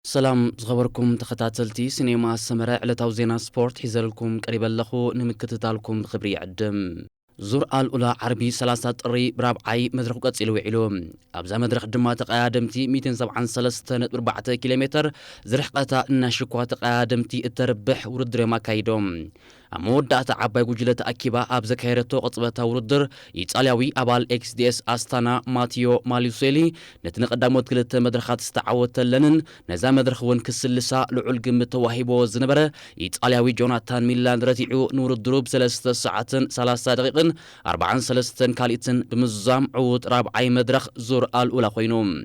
سلام زغبركم تخطاتلتي سينما السمراء على توزينا سبورت حزلكم قريبا لخو نمكتتالكم بخبري عدم زور الأولى عربي ثلاثة طري برابعي مدرخ قص إلو أبزا مدرخ دما تقادمتي 273.4 كيلومتر زرحقتا ناشكوا تقادمتي التربح وردر ما كايدوم أمودات عباي جوجلة أكيبا أبزا كيرتو قطبتا وردر إيطالياوي أبال إكس دي إس أستانا ماتيو ماليوسيلي نتنقداموت كلت مدرخات استعوت لنن نزا مدرخ ون كسلسا لعول قمت وهيبو زنبرة إيطالياوي جوناتان ميلان رتيعو نور الدروب 3 ساعات 3 دقيقة 43 كاليتن بمزام عود رابعي مدرخ زور الأولى خوينوم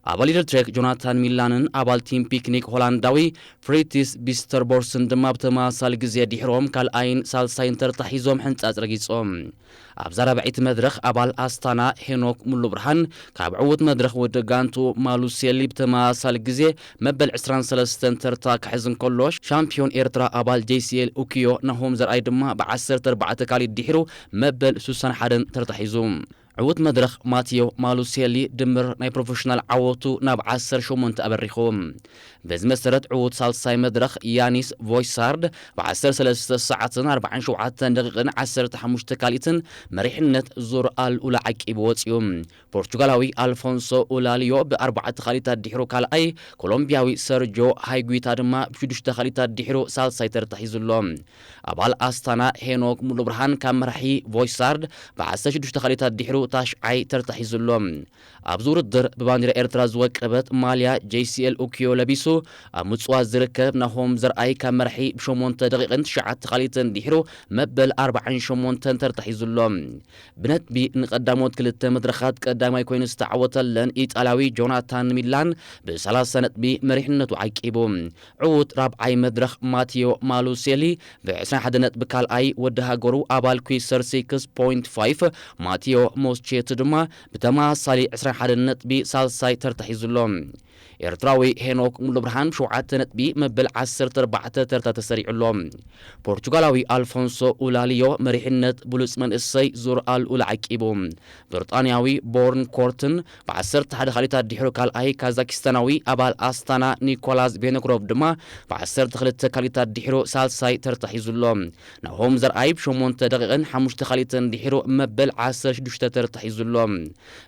أبالي التريك جوناتان ميلانن أبال تيم بيكنيك هولنداوي فريتيس بيستر بورسن دما بتما سالجزية ديحروم كالأين سالساين ترتحيزوم حنت أزرقيتهم أبزار بعيت مدرخ أبال أستانا هينوك ملو برهان كابعود مدرخ ودقانتو مالوسيلي بتما سالجزية مبل 23 ترتاك حزن كلوش شامبيون إيرترا أبال JCL أوكيو نهم زرعي دما بعسر تربعة كالي ديحرو مبل سوسان حدن ترتحيزوم عود مدرخ ماتيو مالوسيلي دمر ناي بروفيشنال عوتو ناب 10 شومنت أبريخوم بز مسرت عود سالساي مدرخ يانيس فويسارد بعسر 3 ساعات 40 دقيقة 10 كاليتن مريحنت زور الأولى عكيبوت يوم برتغالوي ألفونسو أولاليو ب4 خاليتات ديحرو كالاي كولومبياوي سيرجيو هايغويتا دما بشدوش خاليتات ديحرو سالساي ترتحيزلوم أبال أستانا هينوك ملوبرهان كامرحي فويسارد بعسر شدوش خاليتات ديحرو تاش عي ترتحيزلوم أبزور الدر بباندير إيرتراز وقبت ماليا JCL أوكيو لبيسو متصوا زركب نهم زرعي كامرحي بشومونت دقيقة شعات خاليتن ديحرو مبل 40 شومونت ترتحيزلوم بنت بي نقداموت كلت مدرخات قدامي كوين استعوتلن إيطالياوي جوناتان ميلان ب3 سنة بي مريحنتو عيكيبو عود رابعي مدرخ ماتيو مالوسيلي ب21 بكال أي ودها جورو أبال كويسر 6.5 ماتيو موسشيت دما بتما صالي 21 بي سالساي ترتحيزلوم إيرتراوي هينوك ملوبرهان بشوعات نتبي مبل 14 تسريع اللوم برتغالاوي ألفونسو أولاليو مريحنت بولسمان السي زور الأولى عكيبوم بريطانياوي بورن كورتن بعسرت حد خليتا ديحرو كالاي كازاكستاناوي أبال أستانا نيكولاس بينكروف دما بعسرت خليتا كاليتا ديحرو سالساي ترتحيزلوم نهم زر أيب شومونت دقيقن حمشت خليتا ديحرو مبل 10 ترتحيزلوم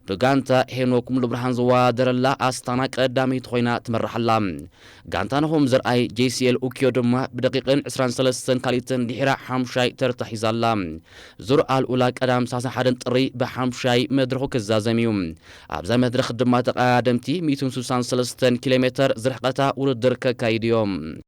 بغانتا هينوك ملوبرهان زوادر لا أستانا قدامي تخوينا تمرحلا غانتانهم زرعي JCL أوكيو دما بدقيقة 23 كاليتن دحرا حمشاي ترتحيزالا زور الأولى قدام ساسا حدن طري بحمشاي مدرخو كزازميوم أبزا مدرخ دما تقادمتي 263 كيلومتر زرحقتا وردركا كايديوم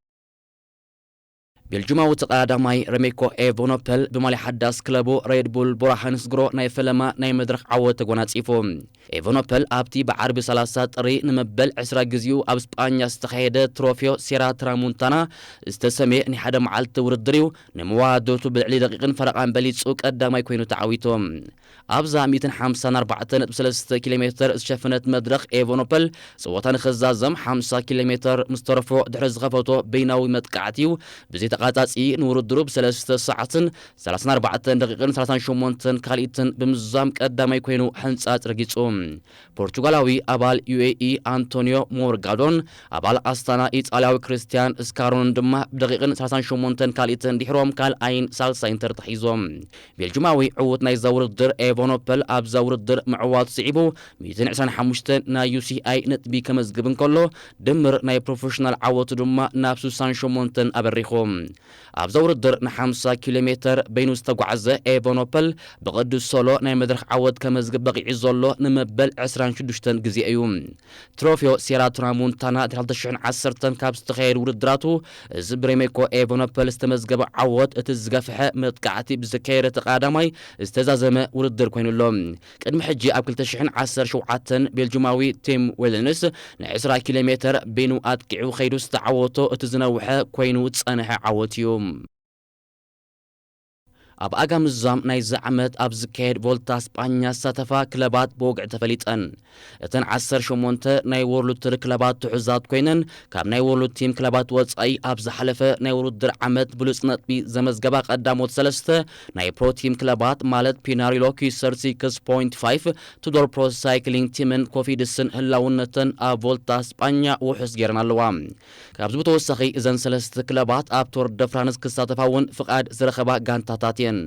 بالجمعة تقادماي ريميكو إيفونوبل بمالي حداس كلابو ريد بول بوراحانس جرو ناي فيلما ناي مدرخ عوة تقونات إيفوم إيفونوبل أبتي بعربي 3 طري نمبل 10 جزيو أب سبانيا استخيدة تروفيو سيرا ترامونتانا استسمي ني حدا معالت وردريو نموادوتو بالعلي دقيقن فرق عن بليد سوق قداماي كوينو تعويتوم أبزا 254.3 كيلومتر شفنت مدرخ إيفونوبل صوتان خزازم 5 كيلومتر مسترفو دحرز غفوتو بيناوي متقعتيو بزيت قاطاصي نور الدروب 3 ساعات 34 دقيقة 38 كاليتن بمزام قدامي كوينو حنصات رغيصوم برتغالاوي أبال UAE أنطونيو مورغادون أبال أستانا إيطالياوي كريستيان اسكارون دما بدقيقة 38 كاليتن دحروم كال أين سالساين ترتحيزوم بالجمعوي عوت ناي زور الدر إيفونوبل أب زور الدر معوات صعيبو 295 نا UCI نتبي كمزقبن كله دمر ناي بروفيشنال عوت دما نابسو سانشومونتن أبريخوم أبزور الدر ن5 كيلومتر بينو استقعزة إيفونوبل بقدس سولو ناي مدرخ عود كمزقب بقي عزولو نمبل 26 جزي أيوم تروفيو سيرا ترامونتانا 13 كاب استخير وردراتو زبريميكو إيفونوبل استمزقب عود اتزقفح متقعتي بزكيرة قادماي استزازم وردر كوين اللوم قدم حجي أبكل 10 شوعاتن بالجماوي تيم ويلنس 10 كيلومتر بينو أتقعو خيدو استعوتو اتزنوحة كوينو تصانح عوت يوم ኣብ ኣጋም ዛም ናይ ዝዓመት ኣብ ዝካየድ ቮልታ እስጳኛ ሳተፋ ክለባት ብወግዕ ተፈሊጠን እተን 18 ናይ ወርሉድ ክለባት ትሑዛት ኮይነን ካብ ናይ ወርሉድ ቲም ክለባት ወጻኢ ኣብ ዝሓለፈ ናይ ውድድር ዓመት ብሉጽ ነጥቢ ዘመዝገባ ቀዳሞት ሰለስተ ናይ ፕሮ ቲም ክለባት ማለት ፒናሪሎ ኪሰር 6.5 ቱዶር ፕሮ ሳይክሊንግ ቲምን ኮፊድስን ህላውነተን ኣብ ቮልታ እስጳኛ ውሑስ ገይረን ኣለዋ ካብዚ ብተወሳኺ እዘን ሰለስተ ክለባት ኣብ ቶር ደ ፍራንስ ክሳተፋውን ፍቃድ ዝረኸባ ጋንታታት እየን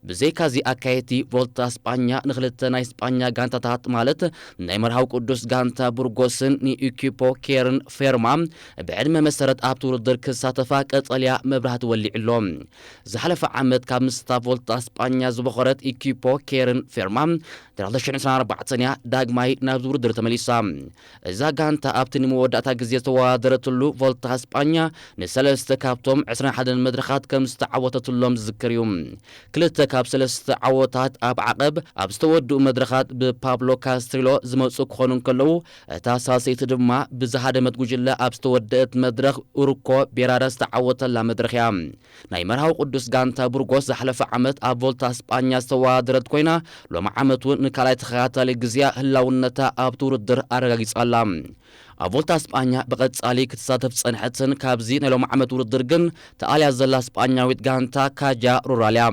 ብዘይካዚ ኣካየቲ ቮልታ እስጳኛ ንክልተ ናይ እስጳኛ ጋንታታት ማለት ናይ መርሃው ቅዱስ ጋንታ ቡርጎስን ንኢኪፖ ኬርን ፌርማ ብዕድመ መሰረት ኣብ ውድድር ክሳተፋ ቀጠልያ መብራህቲ ወሊዕሎም ዝሓለፈ ዓመት ካብ ምስታፍ ቮልታ እስጳኛ ዝበኸረት ኢኪፖ ኬርን ፌርማ 2024 ዳግማይ ናብ ውድድር ተመሊሳ እዛ ጋንታ ኣብቲ ንመወዳእታ ግዜ ዝተወዳደረትሉ ቮልታ እስጳኛ ንሰለስተ ካብቶም 21 መድረኻት ከም ዝተዓወተትሎም ዝዝክር እዩ ክልተ ካብ ሰለስተ ዓወታት ኣብ ዓቐብ ኣብ ዝተወድኡ መድረኻት ብፓብሎ ካስትሪሎ ዝመፁ ክኾኑ ከለዉ እታ ሳልሰይቲ ድማ ብዝሃደመት ጉጅለ ኣብ ዝተወደአት መድረኽ ኡሩኮ ቤራዳ ዝተዓወተላ መድረኽ እያ ናይ መርሃዊ ቅዱስ ጋንታ ቡርጎስ ዝሓለፈ ዓመት ኣብ ቮልታ እስጳኛ ዝተወዳደረት ኮይና ሎሚ ዓመት እውን ንካልኣይ ተኸታታሊ ግዝያ ህላውነታ ኣብቲ ውድድር ኣረጋጊጻላ ኣብ ቮልታ እስጳኛ ብቐጻሊ ክትሳተፍ ጸንሐትን ካብዚ ናይ ሎሚ ዓመት ውድድር ግን ተኣልያ ዘላ እስጳኛዊት ጋንታ ካጃ ሩራል እያ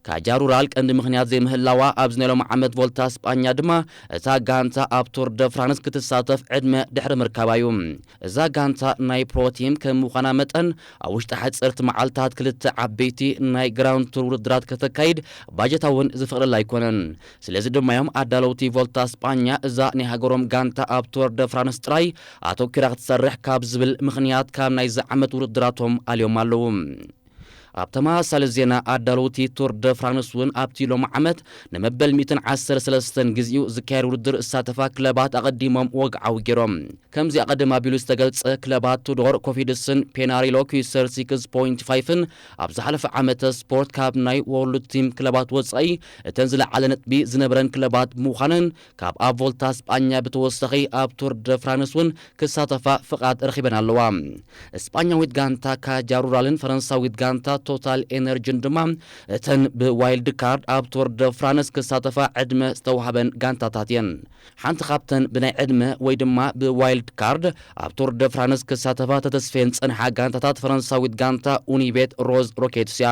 ካጃ ሩራል ቀንዲ ምኽንያት ዘይምህላዋ ኣብዚ ናይ ሎሚ ዓመት ቮልታ እስጳኛ ድማ እታ ጋንታ ኣብ ቶር ደ ፍራንስ ክትሳተፍ ዕድመ ድሕሪ ምርካባ እዩ እዛ ጋንታ ናይ ፕሮ ቲም ከም ምዃና መጠን ኣብ ውሽጢ ሓፀርቲ መዓልትታት ክልተ ዓበይቲ ናይ ግራውንድ ቱር ውድድራት ከተካይድ ባጀታ እውን ዝፈቕደላ ኣይኮነን ስለዚ ድማ እዮም ኣዳለውቲ ቮልታ እስጳኛ እዛ ናይ ሃገሮም ጋንታ ኣብ ቶር ደ ፍራንስ ጥራይ ኣተኪራ ክትሰርሕ ካብ ዝብል ምኽንያት ካብ ናይ ዝዓመት ውድድራቶም ኣልዮም ኣለዉ ኣብ ተመሳሳሊ ዜና ኣዳለውቲ ቶር ደ ፍራንስ እውን ኣብቲ ሎሚ ዓመት ንመበል 113 ግዜኡ ዝካየድ ውድድር እሳተፋ ክለባት ኣቐዲሞም ወግዓዊ ገይሮም ከምዚ ኣቐድማ ቢሉ ዝተገልጸ ክለባት ቱዶር ኮፊድስን ፔናሪሎ ኪሰር 6.5ን ኣብ ዝሓለፈ ዓመተ ስፖርት ካብ ናይ ወርሉድ ቲም ክለባት ወጻኢ እተን ዝለዓለ ነጥቢ ዝነበረን ክለባት ብምዃነን ካብ ኣብ ቮልታ እስጳኛ ብተወሳኺ ኣብ ቶር ደ ፍራንስ እውን ክሳተፋ ፍቃድ ረኺበን ኣለዋ እስጳኛዊት ጋንታ ካጃ ሩራልን ፈረንሳዊት ጋንታ ቶታል ኤነርጂን ድማ እተን ብዋይልድ ካርድ ኣብ ቶር ደ ፍራንስ ክሳተፋ ዕድመ ዝተዋሃበን ጋንታታት እየን ሓንቲ ካብተን ብናይ ዕድመ ወይ ድማ ብዋይልድ ካርድ ኣብ ቶር ደ ፍራንስ ክሳተፋ ተተስፈየን ጸንሓ ጋንታታት ፈረንሳዊት ጋንታ ኡኒቤት ሮዝ ሮኬትስ እያ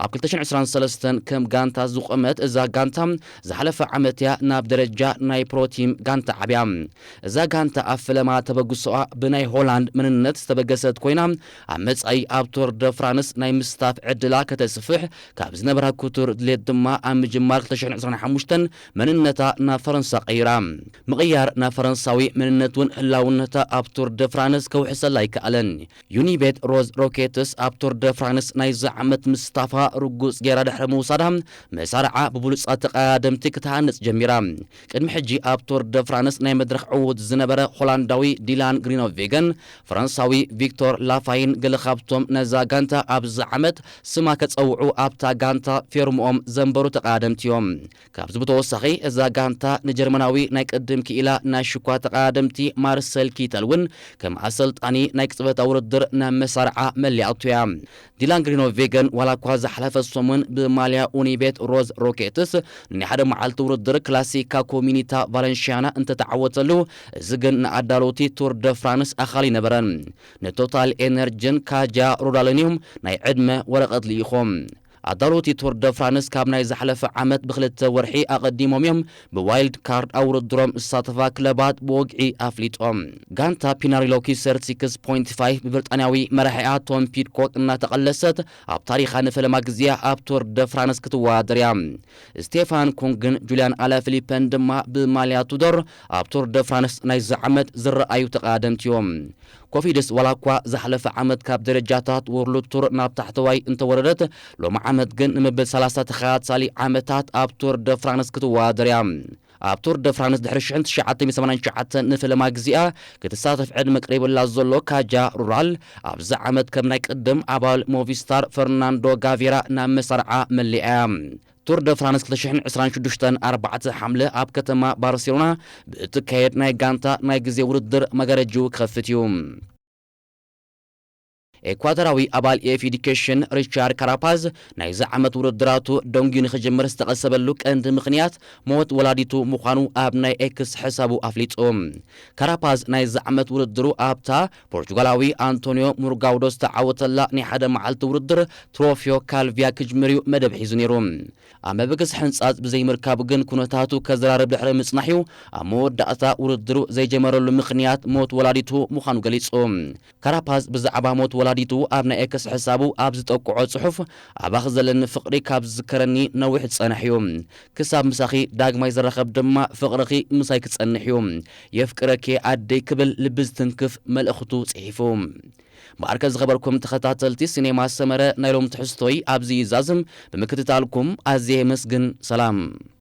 ኣብ 2023 ከም ጋንታ ዝቆመት እዛ ጋንታ ዝሓለፈ ዓመት እያ ናብ ደረጃ ናይ ፕሮ ቲም ጋንታ ዓብያ እዛ ጋንታ ኣብ ፈለማ ተበግሶኣ ብናይ ሆላንድ መንነት ዝተበገሰት ኮይና ኣብ መጻኢ ኣብ ቶር ደ ፍራንስ ናይ ምስታፍ ዕድላ ከተስፍሕ ካብ ዝነበራ ኩቱር ድሌት ድማ ኣብ ምጅማር 2025 መንነታ ናብ ፈረንሳ ቀይራ ምቕያር ናብ ፈረንሳዊ መንነት እውን ህላውነታ ኣብ ቶር ደ ፍራንስ ከውሕሰላ ኣይከኣለን ዩኒቤት ሮዝ ሮኬትስ ኣብ ቶር ደ ፍራንስ ናይ ዝዓመት ምስታፋ ርጉጽ ጌራ ድሕሪ ምውሳዳ መሳርዓ ብብሉጻት ተቐዳደምቲ ክትሃንጽ ጀሚራ ቅድሚ ሕጂ ኣብ ቶር ደ ፍራንስ ናይ መድረኽ ዕውት ዝነበረ ሆላንዳዊ ዲላን ግሪኖቬገን ፈረንሳዊ ቪክቶር ላፋይን ገለ ካብቶም ነዛ ጋንታ ኣብዚ ዓመት ስማ ከጸውዑ ኣብታ ጋንታ ፌርሞኦም ዘንበሩ ተቐዳደምቲ እዮም ካብዚ ብተወሳኺ እዛ ጋንታ ንጀርመናዊ ናይ ቅድም ክኢላ ናይ ሽኳ ተቐዳደምቲ ማርሰል ኪተል እውን ከም ኣሰልጣኒ ናይ ቅጽበታ ውድድር ናብ መሳርዓ መሊኣቱ እያ ዲላን ግሪኖቬገን ዋላ እኳ ዝሓለፈ ሰሙን ብማልያ ኡኒቤት ሮዝ ሮኬትስ ናይ ሓደ መዓልቲ ውድድር ክላሲካ ኮሚኒታ ቫለንሺያና እንተተዓወተሉ እዚ ግን ንኣዳለውቲ ቶር ደ ፍራንስ ኣኻሊ ነበረን ንቶታል ኤነርጂን ካጃ ሩራልን እዮም ናይ ዕድመ ወረቐት ልኢኾም ኣዳለውቲ ቶር ደ ፍራንስ ካብ ናይ ዝሓለፈ ዓመት ብክልተ ወርሒ ኣቐዲሞም እዮም ብዋይልድ ካርድ ኣብ ውድድሮም ዝሳተፋ ክለባት ብወግዒ ኣፍሊጦም ጋንታ ፒናሪሎ ኪሰር 6.5 ብብሪጣንያዊ መራሒኣ ቶም ፒድኮክ እናተቐለሰት ኣብ ታሪኻ ንፈለማ ግዜያ ኣብ ቶር ደ ፍራንስ ክትወዳደር እያ ስቴፋን ኩንግን ጁልያን ኣላፊሊፐን ድማ ብማልያ ቱዶር ኣብ ቶር ደ ፍራንስ ናይ ዝዓመት ዝረኣዩ ተቐዳደምቲ እዮም ኮፊድስ ዋላ እኳ ዝሓለፈ ዓመት ካብ ደረጃታት ወርሉድ ቱር ናብ ታሕተዋይ እንተወረደት ሎሚ ዓመት ግን ንመበል 30 ተኸታታሊ ዓመታት ኣብ ቶር ደ ፍራንስ ክትወዳደር እያ ኣብ ቶር ደ ፍራንስ ድሕሪ 1989 ንፈለማ ግዜኣ ክትሳተፍ ዕድመ ቀሪብላ ዘሎ ካጃ ሩራል ኣብዚ ዓመት ከም ናይ ቅድም ኣባል ሞቪስታር ፈርናንዶ ጋቬራ ናብ መሳርዓ መሊኣ ቶር ደ ፍራንስ 2026 4 ሓምለ ኣብ ከተማ ባርሴሎና ብእትካየድ ናይ ጋንታ ናይ ግዜ ውድድር መጋረጂው ክኸፍት እዩ ኤኳዶራዊ ኣባል ኤፍ ኤዱኬሽን ሪቻርድ ካራፓዝ ናይ ዝዓመት ውድድራቱ ዶንጊ ንኽጅምር ዝተቐሰበሉ ቀንዲ ምኽንያት ሞት ወላዲቱ ምዃኑ ኣብ ናይ ኤክስ ሕሳቡ ኣፍሊጦም ካራፓዝ ናይ ዝዓመት ውድድሩ ኣብታ ፖርቹጋላዊ አንቶኒዮ ሙርጋውዶ ዝተዓወተላ ናይ ሓደ መዓልቲ ውድድር ትሮፊዮ ካልቪያ ክጅምር እዩ መደብ ሒዙ ነይሩ ኣብ መበገስ ሕንጻጽ ብዘይምርካቡ ግን ኩነታቱ ከዘራርብ ድሕሪ ምጽናሕ እዩ ኣብ መወዳእታ ውድድሩ ዘይጀመረሉ ምኽንያት ሞት ወላዲቱ ምዃኑ ገሊጹ ካራፓዝ ብዛዕባ ሞት ወላዲቱ ኣብ ናይ ኤክስ ሕሳቡ ኣብ ዝጠቅዖ ጽሑፍ ኣባኽ ዘለኒ ፍቕሪ ካብ ዝዝከረኒ ነዊሕ ዝጸንሕ እዩ ክሳብ ምሳኺ ዳግማይ ዝረኸብ ድማ ፍቕርኺ ምሳይ ክጸንሕ እዩ የፍቅረኪ ኣደይ ክብል ልቢ ዝትንክፍ መልእኽቱ ጽሒፉ ማርከዝ ዝኸበርኩም ተኸታተልቲ ሲኔማ ሰመረ ናይ ሎም ትሕዝቶይ ኣብዚ ይዛዝም ብምክትታልኩም ኣዝየ መስግን ሰላም